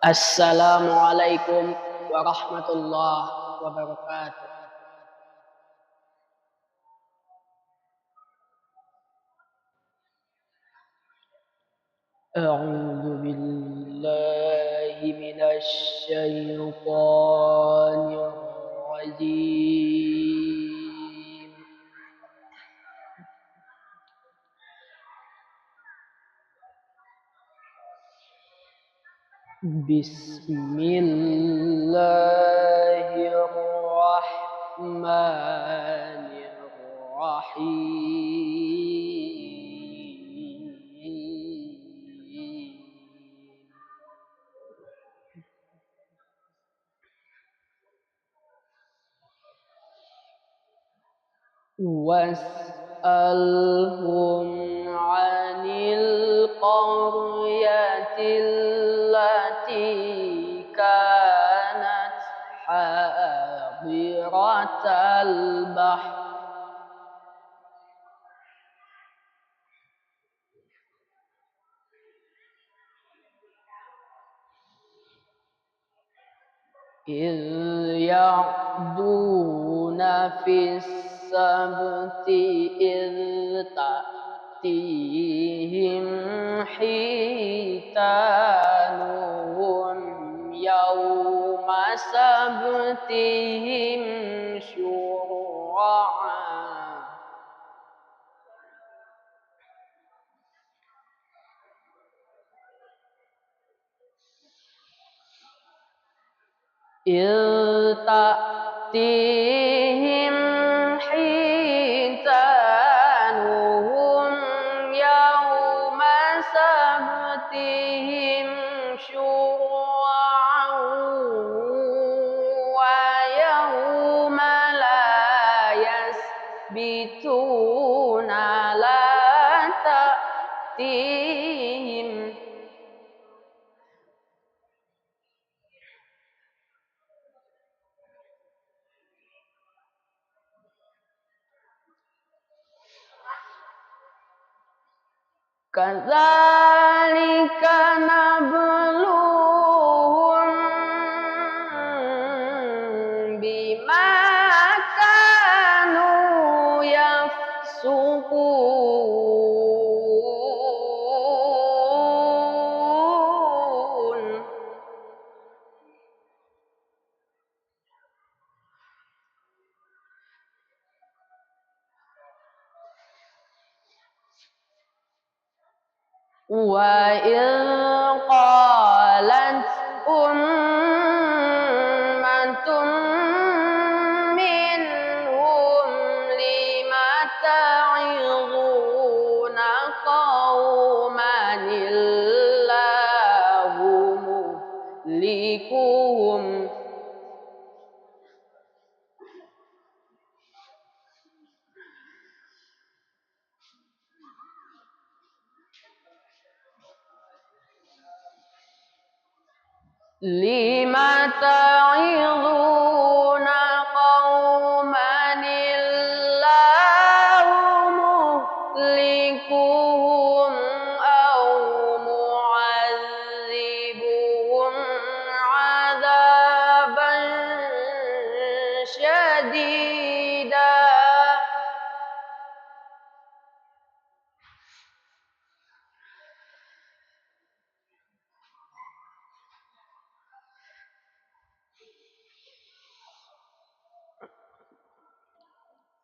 Assalamualaikum warahmatullahi wabarakatuh. A'udzu billahi minasy syaithanir rajim. Bismillahirrahmanirrahim. واسألهم عن القرية التي كانت حاضرة البحر إذ يعدون في السبت إذ تأتيهم حيتانهم يوم سبتهم شرعا إذ تأتيهم حيتانهم يوم سبتهم شرعا ويوم لا يسبتون لا تأتيهم كذلك نبلوهم بما كانوا يفسقون وإذ قالت أمة منهم لم تعظون قوما الله مهلكهم لم تعظون قوما الله مهلكهم أو معذبهم عذابا شديدا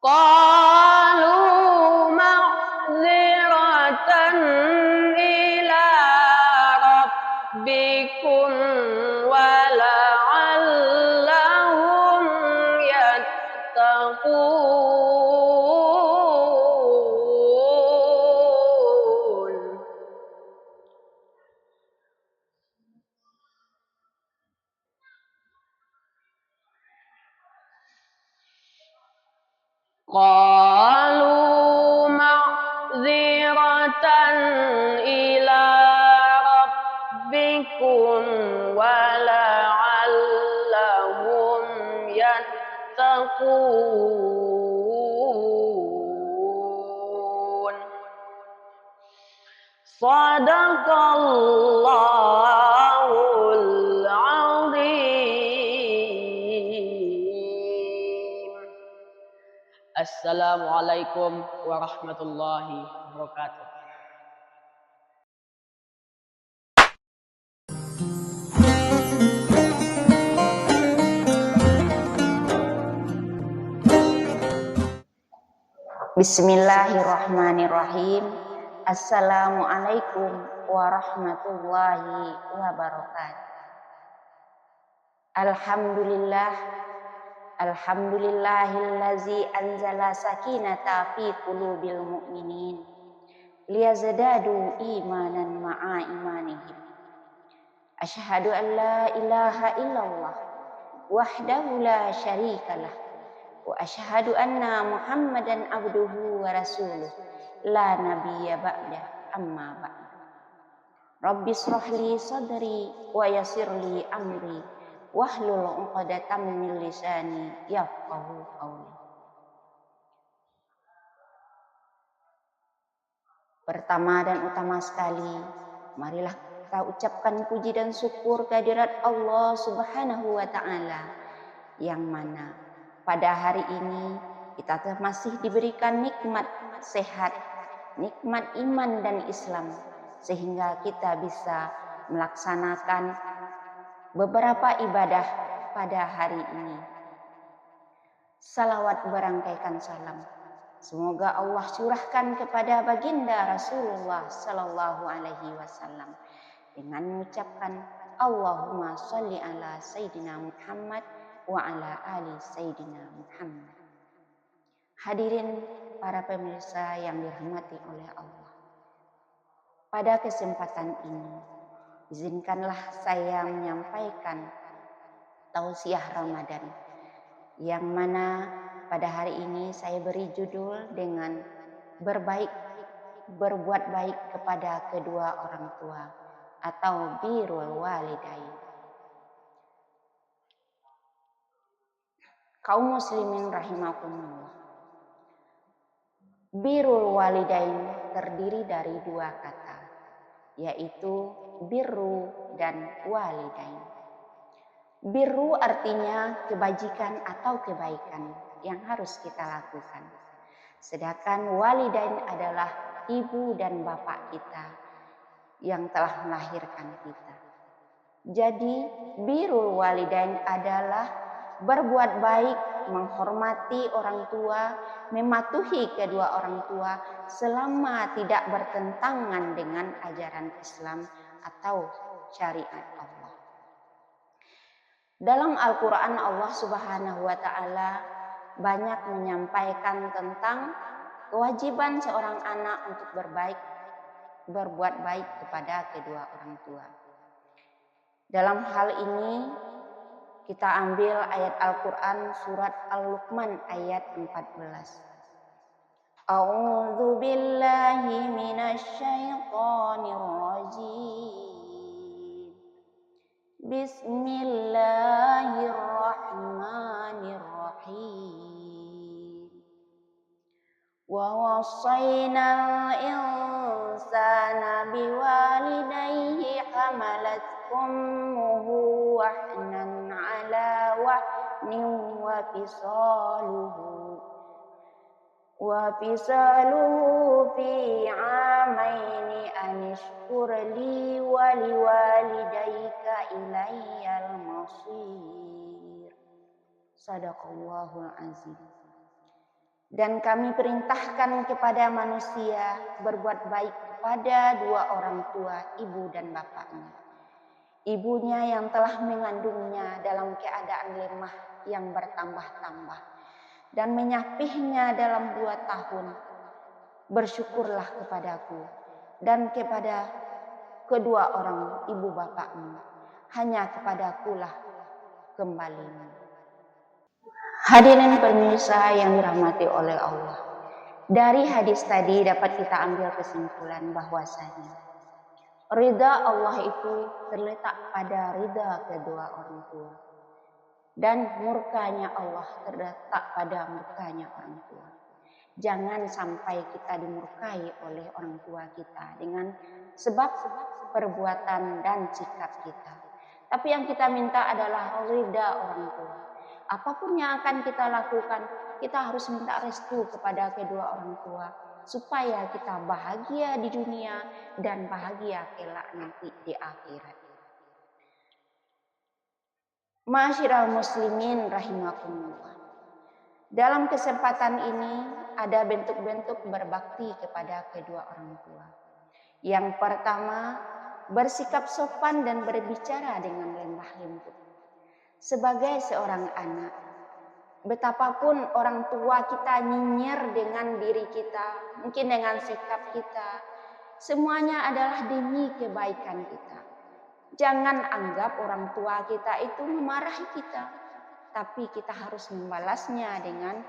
قالوا معذرة إلى ربكم ولعلهم يتقون قالوا معذرة إلى ربكم ولعلهم يتقون صدق الله Assalamualaikum warahmatullahi wabarakatuh. Bismillahirrahmanirrahim. Assalamualaikum warahmatullahi wabarakatuh. Alhamdulillah, alhamdulillahillazi anzala sakinata fi qulubil mu'minin liyazdadu imanan ma'a imanihim. Asyhadu an la ilaha illallah wahdahu la syarikalah wa asyhadu anna Muhammadan abduhu wa rasuluh la nabiyya ba'da amma ba'd. Rabbi shrah li sadri wa yassir li amri wahlul 'uqdatam min lisani yafqahu qawli. Pertama dan utama sekali, marilah kita ucapkan puji dan syukur kehadirat Allah Subhanahu wa taala yang mana pada hari ini kita masih diberikan nikmat sehat, nikmat iman dan Islam, sehingga kita bisa melaksanakan beberapa ibadah pada hari ini. Salawat berangkaikan salam semoga Allah curahkan kepada baginda Rasulullah Sallallahu Alaihi Wasallam dengan mengucapkan Allahumma sholli ala Sayyidina Muhammad wa ala ali Sayyidina Muhammad. Hadirin para pemirsa yang dirahmati oleh Allah. Pada kesempatan ini, izinkanlah saya menyampaikan tausiah Ramadan yang mana pada hari ini saya beri judul dengan berbuat baik kepada kedua orang tua atau birrul walidain. Kaum muslimin rahimakumullah. Birrul walidain terdiri dari dua kata, yaitu birru dan walidain. Birru artinya kebajikan atau kebaikan yang harus kita lakukan. Sedangkan walidain adalah ibu dan bapak kita yang telah melahirkan kita. Jadi birrul walidain adalah berbuat baik, menghormati orang tua, mematuhi kedua orang tua selama tidak bertentangan dengan ajaran Islam atau syariat Allah. Dalam Al-Quran Allah Subhanahu wa Ta'ala banyak menyampaikan tentang kewajiban seorang anak untuk berbuat baik kepada kedua orang tua. Dalam hal ini kita ambil ayat Al-Quran surat Al-Luqman ayat 14. A'udzu billahi minasy syaithanir rajim. Bismillahirrahmanirrahim. Wa wassaynal insana biwalidayhi hamalathu ummuhu wahnan ala wahnin wa fisaluhu fi amaini anishkur li wa liwalidayka ilayyal masir. Sadaqallahul azim. Dan kami perintahkan kepada manusia berbuat baik kepada dua orang tua, ibu dan bapaknya. Ibunya yang telah mengandungnya dalam keadaan lemah yang bertambah-tambah dan menyapihnya dalam 2 tahun. Bersyukurlah kepadaku dan kepada kedua orang ibu bapakmu. Hanya kepadakulah kembalimu. Hadirin pemirsa yang dirahmati oleh Allah. Dari hadis tadi dapat kita ambil kesimpulan bahwasanya ridha Allah itu terletak pada ridha kedua orang tua. Dan murkanya Allah terletak pada murkanya orang tua. Jangan sampai kita dimurkai oleh orang tua kita dengan sebab perbuatan dan sikap kita. Tapi yang kita minta adalah ridha orang tua. Apapun yang akan kita lakukan, kita harus minta restu kepada kedua orang tua supaya kita bahagia di dunia dan bahagia kelak nanti di akhirat. Ma'asyiral muslimin rahimakumullah. Dalam kesempatan ini ada bentuk-bentuk berbakti kepada kedua orang tua. Yang pertama, bersikap sopan dan berbicara dengan lemah lembut. Sebagai seorang anak, betapapun orang tua kita nyinyir dengan diri kita, mungkin dengan sikap kita, semuanya adalah demi kebaikan kita. Jangan anggap orang tua kita itu memarahi kita, tapi kita harus membalasnya dengan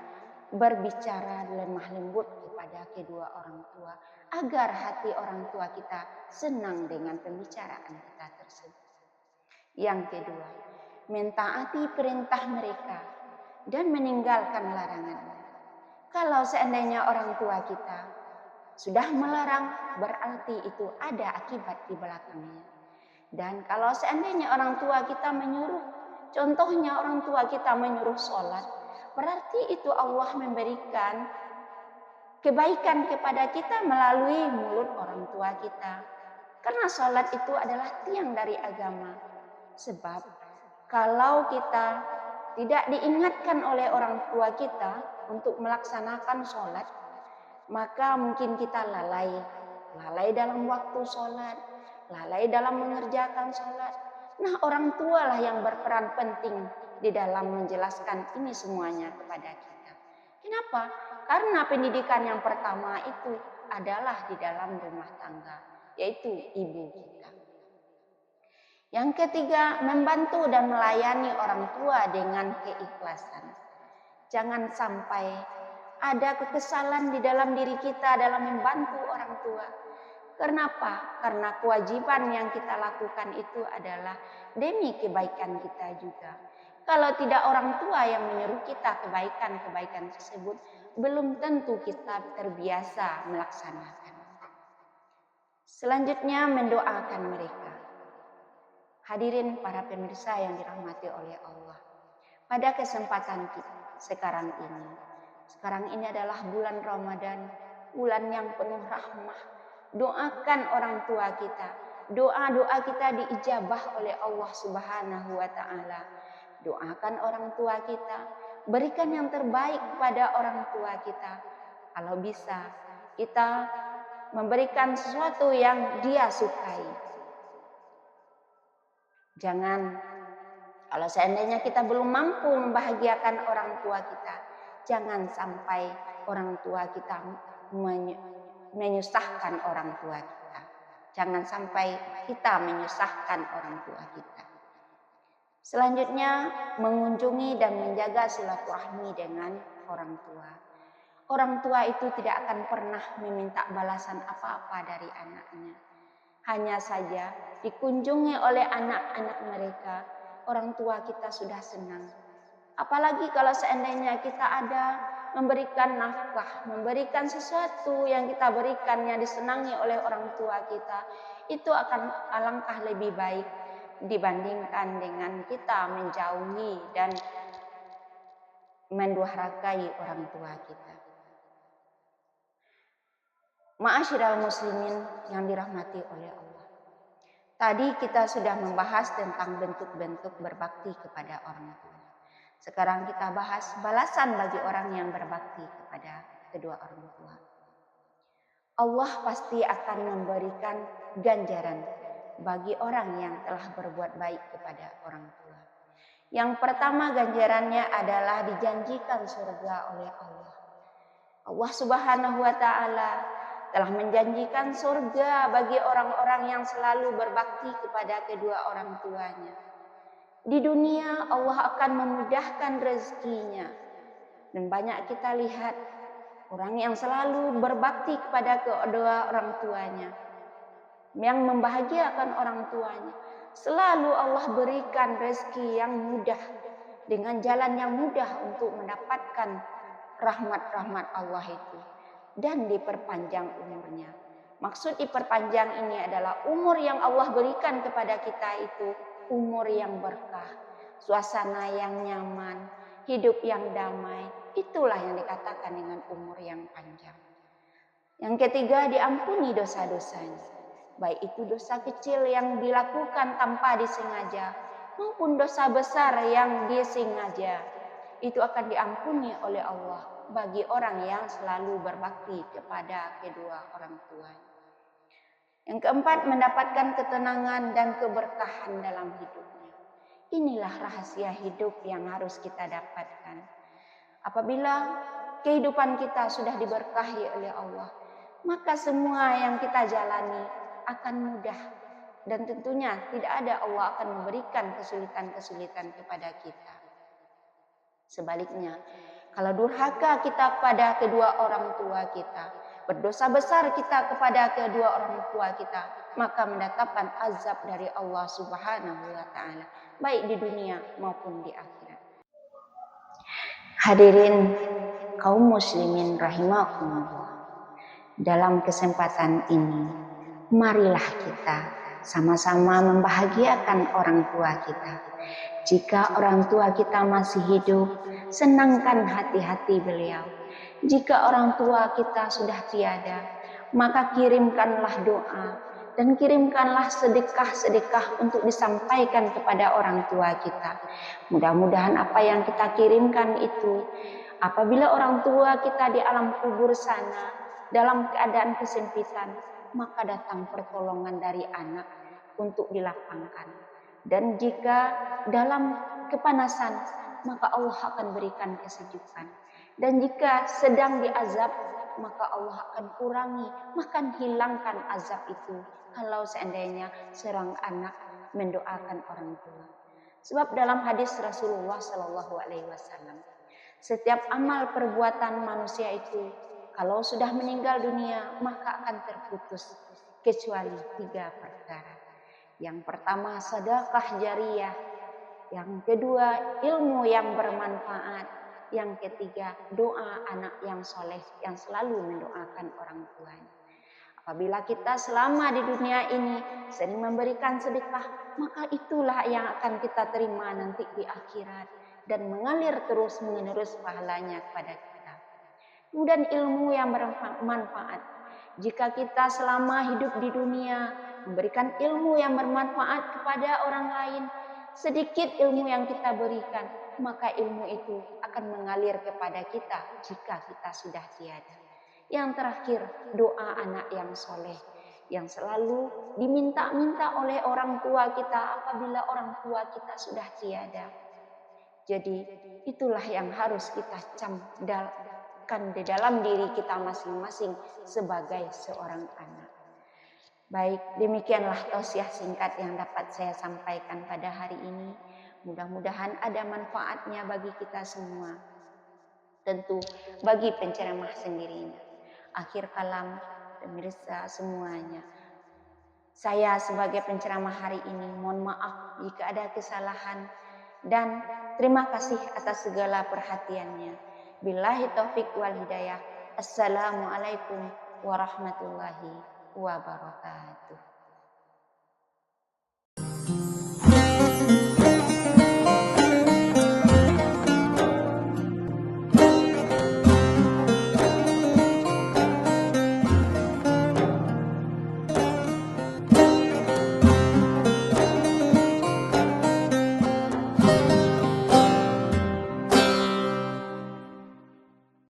berbicara lemah lembut kepada kedua orang tua, agar hati orang tua kita senang dengan pembicaraan kita tersebut. Yang kedua, mentaati perintah mereka dan meninggalkan larangannya. Kalau seandainya orang tua kita sudah melarang, berarti itu ada akibat di belakangnya. Dan kalau seandainya orang tua kita menyuruh, contohnya orang tua kita menyuruh sholat, berarti itu Allah memberikan kebaikan kepada kita melalui mulut orang tua kita. Karena sholat itu adalah tiang dari agama. Sebab kalau kita tidak diingatkan oleh orang tua kita untuk melaksanakan sholat, maka mungkin kita lalai dalam waktu sholat, lalai dalam mengerjakan sholat. Nah, orang tua lah yang berperan penting di dalam menjelaskan ini semuanya kepada kita. Kenapa? Karena pendidikan yang pertama itu adalah di dalam rumah tangga, yaitu ibu kita. Yang ketiga, membantu dan melayani orang tua dengan keikhlasan. Jangan sampai ada kekesalan di dalam diri kita dalam membantu orang tua. Kenapa? Karena kewajiban yang kita lakukan itu adalah demi kebaikan kita juga. Kalau tidak orang tua yang menyuruh kita kebaikan-kebaikan tersebut, belum tentu kita terbiasa melaksanakan. Selanjutnya, mendoakan mereka. Hadirin para pemirsa yang dirahmati oleh Allah. Pada kesempatan kita sekarang ini adalah bulan Ramadan, bulan yang penuh rahmah. Doakan orang tua kita. Doa-doa kita diijabah oleh Allah Subhanahu wa taala. Doakan orang tua kita, berikan yang terbaik pada orang tua kita. Kalau bisa, kita memberikan sesuatu yang dia sukai. Jangan, kalau seandainya kita belum mampu membahagiakan orang tua kita, jangan sampai orang tua kita menyusahkan orang tua kita. Jangan sampai kita menyusahkan orang tua kita. Selanjutnya, mengunjungi dan menjaga silaturahmi dengan orang tua. Orang tua itu tidak akan pernah meminta balasan apa-apa dari anaknya. Hanya saja dikunjungi oleh anak-anak mereka, orang tua kita sudah senang. Apalagi kalau seandainya kita ada memberikan nafkah, memberikan sesuatu yang kita berikan yang disenangi oleh orang tua kita, itu akan alangkah lebih baik dibandingkan dengan kita menjauhi dan mendurhakai orang tua kita. Ma'asyiral muslimin yang dirahmati oleh Allah. Tadi kita sudah membahas tentang bentuk-bentuk berbakti kepada orang tua. Sekarang kita bahas balasan bagi orang yang berbakti kepada kedua orang tua. Allah pasti akan memberikan ganjaran bagi orang yang telah berbuat baik kepada orang tua. Yang pertama ganjarannya adalah dijanjikan surga oleh Allah. Allah Subhanahu wa taala telah menjanjikan surga bagi orang-orang yang selalu berbakti kepada kedua orang tuanya. Di dunia Allah akan memudahkan rezekinya. Dan banyak kita lihat orang yang selalu berbakti kepada kedua orang tuanya, yang membahagiakan orang tuanya. Selalu Allah berikan rezeki yang mudah, dengan jalan yang mudah untuk mendapatkan rahmat-rahmat Allah itu. Dan diperpanjang umurnya. Maksud diperpanjang ini adalah umur yang Allah berikan kepada kita itu umur yang berkah, suasana yang nyaman, hidup yang damai. Itulah yang dikatakan dengan umur yang panjang. Yang ketiga, diampuni dosa-dosanya. Baik itu dosa kecil yang dilakukan tanpa disengaja maupun dosa besar yang disengaja. Itu akan diampuni oleh Allah bagi orang yang selalu berbakti kepada kedua orang tua. Yang keempat, mendapatkan ketenangan dan keberkahan dalam hidupnya. Inilah rahasia hidup yang harus kita dapatkan. Apabila kehidupan kita sudah diberkahi oleh Allah, maka semua yang kita jalani akan mudah. Dan tentunya tidak ada Allah akan memberikan kesulitan-kesulitan kepada kita. Sebaliknya, kalau durhaka kita pada kedua orang tua kita, berdosa besar kita kepada kedua orang tua kita, maka mendatangkan azab dari Allah Subhanahu wa taala, baik di dunia maupun di akhirat. Hadirin kaum muslimin rahimakumullah. Dalam kesempatan ini, marilah kita sama-sama membahagiakan orang tua kita. Jika orang tua kita masih hidup, senangkan hati-hati beliau. Jika orang tua kita sudah tiada, maka kirimkanlah doa dan kirimkanlah sedekah-sedekah untuk disampaikan kepada orang tua kita. Mudah-mudahan apa yang kita kirimkan itu, apabila orang tua kita di alam kubur sana dalam keadaan kesempitan, maka datang pertolongan dari anak untuk dilapangkan. Dan jika dalam kepanasan, maka Allah akan berikan kesejukan. Dan jika sedang diazab, maka Allah akan kurangi, maka hilangkan azab itu. Kalau seandainya seorang anak mendoakan orang tua. Sebab dalam hadis Rasulullah SAW, setiap amal perbuatan manusia itu, kalau sudah meninggal dunia, maka akan terputus kecuali 3 perkara. Yang pertama, sedekah jariyah. Yang kedua, ilmu yang bermanfaat. Yang ketiga, doa anak yang soleh yang selalu mendoakan orang tuanya. Apabila kita selama di dunia ini sering memberikan sedekah, maka itulah yang akan kita terima nanti di akhirat dan mengalir terus menerus pahalanya kepada kita. Kemudian ilmu yang bermanfaat. Jika kita selama hidup di dunia memberikan ilmu yang bermanfaat kepada orang lain, sedikit ilmu yang kita berikan, maka ilmu itu akan mengalir kepada kita jika kita sudah tiada. Yang terakhir, doa anak yang soleh yang selalu diminta-minta oleh orang tua kita apabila orang tua kita sudah tiada. Jadi itulah yang harus kita camkan di dalam diri kita masing-masing sebagai seorang anak. Baik, demikianlah tausiah singkat yang dapat saya sampaikan pada hari ini. Mudah-mudahan ada manfaatnya bagi kita semua. Tentu bagi penceramah sendirinya. Akhir kalam, pemirsa semuanya. Saya sebagai penceramah hari ini mohon maaf jika ada kesalahan dan terima kasih atas segala perhatiannya. Billahi taufik wal hidayah. Assalamualaikum warahmatullahi wabarakatuh.